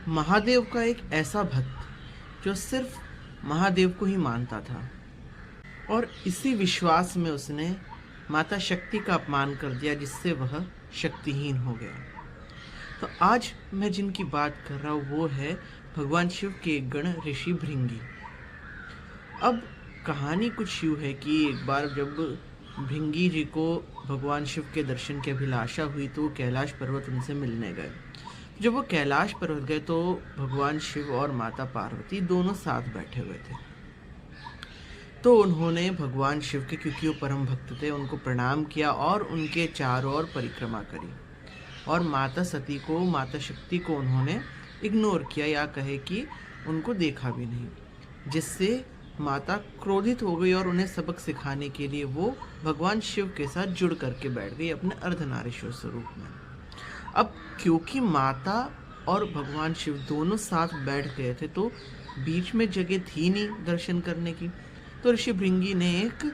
महादेव का एक ऐसा भक्त जो सिर्फ महादेव को ही मानता था और इसी विश्वास में उसने माता शक्ति का अपमान कर दिया, जिससे वह शक्तिहीन हो गया। तो आज मैं जिनकी बात कर रहा हूँ वो है भगवान शिव के एक गण ऋषि भृंगी। अब कहानी कुछ यूँ है कि एक बार जब भृंगी जी को भगवान शिव के दर्शन की अभिलाषा हुई तो कैलाश पर्वत उनसे मिलने गए। जब वो कैलाश पर्वत गए तो भगवान शिव और माता पार्वती दोनों साथ बैठे हुए थे। तो उन्होंने भगवान शिव के, क्योंकि वो परम भक्त थे, उनको प्रणाम किया और उनके चारों ओर परिक्रमा करी। और माता सती को, माता शक्ति को उन्होंने इग्नोर किया, या कहे कि उनको देखा भी नहीं, जिससे माता क्रोधित हो गई और उन्हें सबक सिखाने के लिए वो भगवान शिव के साथ जुड़ करके बैठ गई अपने अर्धनारीश्वर स्वरूप में। अब क्योंकि माता और भगवान शिव दोनों साथ बैठ गए थे तो बीच में जगह थी नहीं दर्शन करने की। तो ऋषि भृंगी ने एक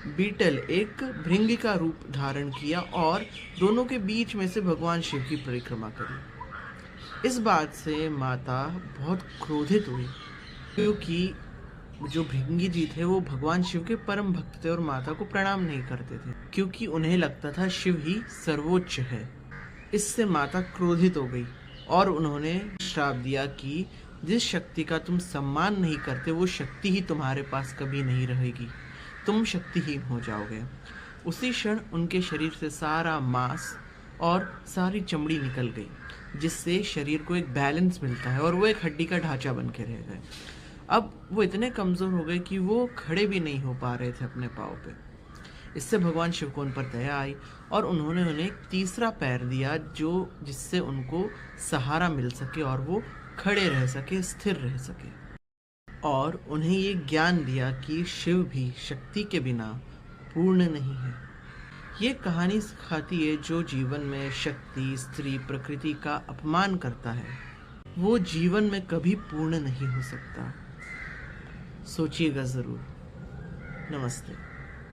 बीटल, एक भृंगी का रूप धारण किया और दोनों के बीच में से भगवान शिव की परिक्रमा करी। इस बात से माता बहुत क्रोधित हुई, क्योंकि जो भृंगी जी थे वो भगवान शिव के परम भक्त थे और माता को प्रणाम नहीं करते थे, क्योंकि उन्हें लगता था शिव ही सर्वोच्च है। इससे माता क्रोधित हो गई और उन्होंने श्राप दिया कि जिस शक्ति का तुम सम्मान नहीं करते वो शक्ति ही तुम्हारे पास कभी नहीं रहेगी, तुम शक्तिहीन हो जाओगे। उसी क्षण उनके शरीर से सारा मांस और सारी चमड़ी निकल गई, जिससे शरीर को एक बैलेंस मिलता है और वो एक हड्डी का ढांचा बन के रह गए। अब वो इतने कमज़ोर हो गए कि वो खड़े भी नहीं हो पा रहे थे अपने पाँव पे। इससे भगवान शिव को उन पर दया आई और उन्होंने उन्हें एक तीसरा पैर दिया, जिससे उनको सहारा मिल सके और वो खड़े रह सके, स्थिर रह सके। और उन्हें ये ज्ञान दिया कि शिव भी शक्ति के बिना पूर्ण नहीं है। ये कहानी सिखाती है जो जीवन में शक्ति, स्त्री, प्रकृति का अपमान करता है वो जीवन में कभी पूर्ण नहीं हो सकता। सोचिएगा ज़रूर। नमस्ते।